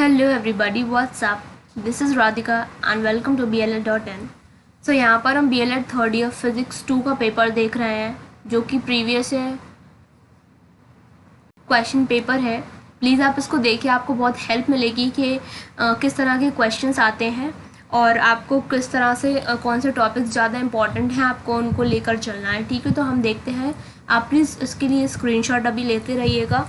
Hello everybody, what's up? This is Radhika and welcome to BLED.in। सो यहाँ पर हम BLED third year physics 2 का paper देख रहे हैं जो कि प्रीवियस है क्वेश्चन पेपर है। प्लीज़ आप इसको देखिए, आपको बहुत हेल्प मिलेगी कि किस तरह के क्वेश्चंस आते हैं और आपको किस तरह से कौन से टॉपिक्स ज़्यादा इंपॉर्टेंट हैं, आपको उनको लेकर चलना है। ठीक है, तो हम देखते हैं। आप प्लीज़ इसके लिए स्क्रीनशॉट अभी लेते रहिएगा।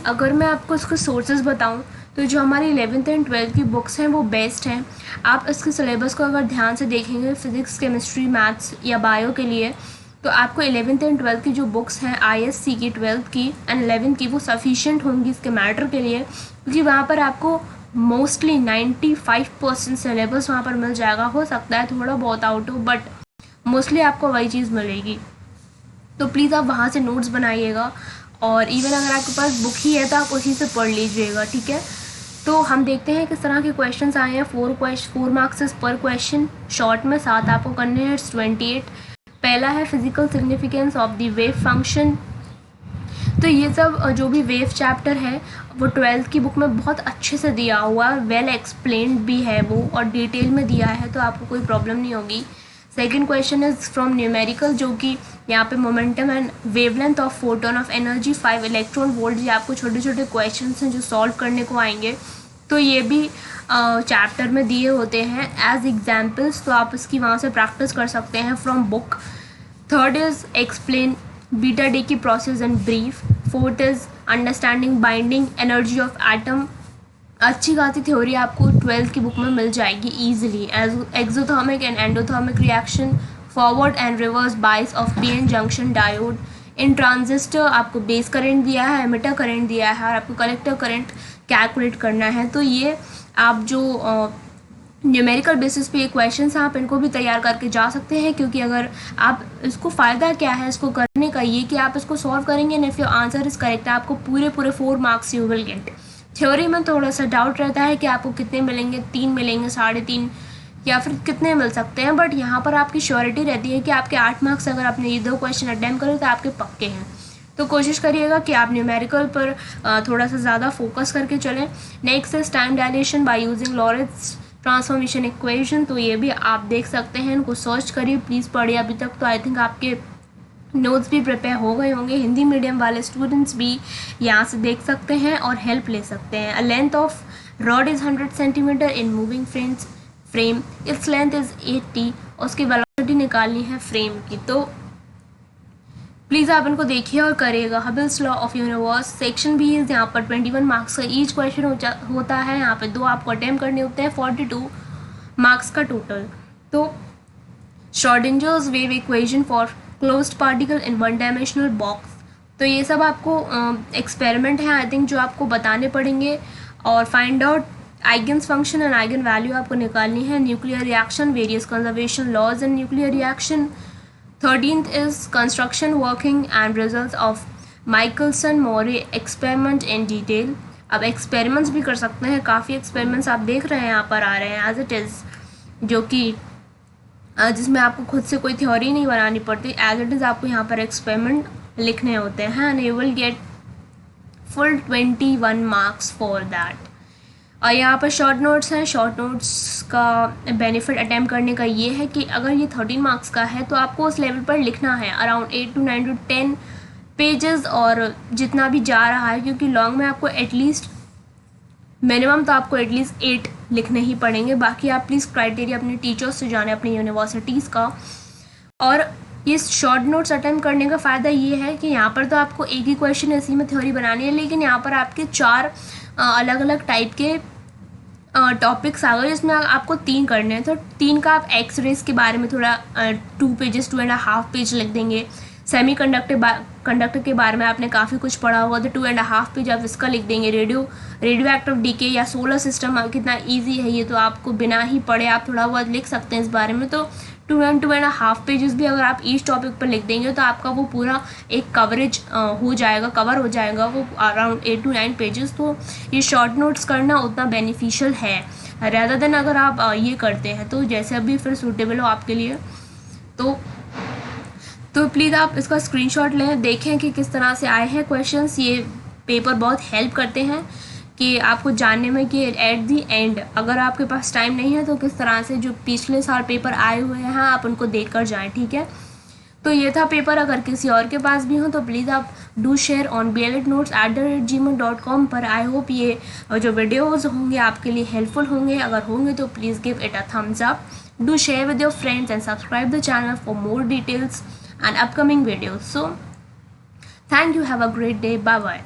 अगर मैं आपको इसके सोर्सेज बताऊं तो जो हमारी 11th एंड 12th की बुक्स हैं वो बेस्ट हैं। आप इसके सिलेबस को अगर ध्यान से देखेंगे फिज़िक्स, केमिस्ट्री, मैथ्स या बायो के लिए, तो आपको 11th एंड 12th की जो बुक्स हैं ISC की, 12th की एंड 11th की, वो सफिशेंट होंगी इसके मैटर के लिए, क्योंकि वहाँ पर आपको मोस्टली 95% सिलेबस वहाँ पर मिल जाएगा। हो सकता है थोड़ा बहुत आउट हो, बट मोस्टली आपको वही चीज़ मिलेगी। तो प्लीज़ आप वहाँ से नोट्स बनाइएगा और इवन अगर आपके पास बुक ही है तो आप उसी से पढ़ लीजिएगा। ठीक है, तो हम देखते हैं किस तरह के क्वेश्चंस आए हैं। 4 मार्क्स पर क्वेश्चन, शॉर्ट में 7 आपको करने हैं, 28। पहला है physical significance of the wave function. तो ये सब जो भी वेव चैप्टर है वो 12th की बुक में बहुत अच्छे से दिया हुआ है, वेल एक्सप्लेन्ड भी है वो और डिटेल में दिया है, तो आपको कोई प्रॉब्लम नहीं होगी। Second question is from numerical, जो कि यहाँ पे momentum and wavelength of photon of energy 5 electron volt. ये आपको छोटे छोटे क्वेश्चन हैं जो सॉल्व करने को आएंगे, तो ये भी चैप्टर में दिए होते हैं एज एग्जाम्पल्स, तो आप इसकी वहाँ से प्रैक्टिस कर सकते हैं from book. Third is explain beta decay की process and brief. Fourth is understanding binding energy of atom. अच्छी खासी थ्योरी आपको 12th की बुक में मिल जाएगी easily. Exothermic and endothermic reaction, forward and reverse bias of PN junction diode. In transistor आपको base current दिया है, एमिटर करंट दिया है और आपको कलेक्टर करंट कैलकुलेट करना है। तो ये आप जो न्यूमेरिकल बेसिस पे ये क्वेश्चन हैं आप इनको भी तैयार करके जा सकते हैं, क्योंकि अगर आप इसको फ़ायदा क्या है इसको करने का, ये कि आप इसको सॉल्व करेंगे and if your answer is correct आपको पूरे 4 marks you will get. Theory में थोड़ा सा डाउट रहता है कि आपको कितने मिलेंगे, 3 मिलेंगे, 3.5 या फिर कितने मिल सकते हैं, बट यहाँ पर आपकी श्योरिटी रहती है कि आपके 8 मार्क्स अगर आपने ये 2 क्वेश्चन अटेम्प्ट करे तो आपके पक्के हैं। तो कोशिश करिएगा कि आप न्यूमेरिकल पर थोड़ा सा ज़्यादा फोकस करके चलें। Next is time dilation by using Lorentz transformation equation. तो ये भी आप देख सकते हैं, इनको सर्च करिए, प्लीज़ पढ़िए। अभी तक तो आई थिंक आपके नोट्स भी प्रिपेयर हो गए होंगे। हिंदी मीडियम वाले स्टूडेंट्स भी यहाँ से देख सकते हैं और हेल्प ले सकते हैं। A length of rod is 100 centimetre in moving frame, its length is 80। उसकी वेलोसिटी निकालनी है फ्रेम की। तो प्लीज़ आप इनको देखिए और करिएगा। हबल्स लॉ ऑफ यूनिवर्स सेक्शन भी इस यहाँ पर 21 मार्क्स का ईच क्वेश्चन होता है। यहाँ पे 2 आपको अटेम्प्ट करने होते हैं, 42 मार्क्स का टोटल। तो Schrodinger's wave equation for closed particle in 1 dimensional box. तो ये सब आपको एक्सपेरिमेंट है आई थिंक जो आपको बताने पड़ेंगे। और find out eigens function and eigen value आपको निकालनी है। Nuclear reaction, various conservation laws in nuclear reaction. 13th is construction working and results of Michelson-Morley experiment in detail। अब एक्सपेरिमेंट्स भी कर सकते हैं, काफ़ी एक्सपेरिमेंट्स आप देख रहे हैं यहाँ पर आ रहे हैं एज इट इज़, जो कि जिसमें आपको खुद से कोई थ्योरी नहीं बनानी पड़ती, एज इट इज़ आपको यहाँ पर एक्सपेरिमेंट लिखने होते हैं and you will get full 21 marks for that. और यहाँ पर शॉर्ट नोट्स हैं। शॉर्ट नोट्स का बेनिफिट अटैम्प्ट करने का ये है कि अगर ये 13 मार्क्स का है तो आपको उस लेवल पर लिखना है अराउंड 8 to 9 to 10 पेजेस और जितना भी जा रहा है, क्योंकि लॉन्ग में आपको एटलीस्ट मिनिमम तो आपको एटलीस्ट 8 लिखने ही पड़ेंगे। बाकी आप प्लीज़ क्राइटेरिया अपने टीचर्स से जाने, अपनी यूनिवर्सिटीज़ का। और ये शॉर्ट नोट्स अटेम्प्ट करने का फ़ायदा ये है कि यहाँ पर तो आपको एक ही क्वेश्चन इसी में थ्योरी बनानी है, लेकिन यहाँ पर आपके 4 अलग अलग टाइप के टॉपिक्स आ गए जिसमें आपको 3 करने हैं। तो 3 का आप एक्स रेस के बारे में थोड़ा 2 पेजेस 2.5 पेज लिख देंगे। सेमी कंडक्टर के बारे में आपने काफ़ी कुछ पढ़ा होगा, तो 2.5 पेज आप इसका लिख देंगे। रेडियो एक्टिव डीके या सोलर सिस्टम कितना ईजी है ये तो आपको बिना ही पढ़े आप थोड़ा बहुत लिख सकते हैं इस बारे में। तो 2.5 पेजेस भी अगर आप ईच टॉपिक पर लिख देंगे तो आपका वो पूरा एक कवरेज कवर हो जाएगा वो अराउंड 8 to 9 पेजेस। तो ये शॉर्ट नोट्स करना उतना बेनिफिशियल है रैदर देन अगर आप ये करते हैं, तो जैसे अभी फिर सूटेबल हो आपके लिए। तो प्लीज़ आप इसका स्क्रीनशॉट लें, देखें कि किस तरह से आए हैं क्वेश्चंस। ये पेपर बहुत हेल्प करते हैं कि आपको जानने में कि एट दी एंड अगर आपके पास टाइम नहीं है तो किस तरह से जो पिछले साल पेपर आए हुए हैं आप उनको देख कर जाएँ, ठीक है। तो ये था पेपर। अगर किसी और के पास भी हो तो प्लीज़ आप डू शेयर ऑन blednotes@gmail.com पर। आई होप ये जो वीडियोज़ होंगे आपके लिए हेल्पफुल होंगे। अगर होंगे तो please give it a thumbs up, do share with your friends and subscribe the channel for more details and upcoming videos. So thank you, have a great day, bye bye.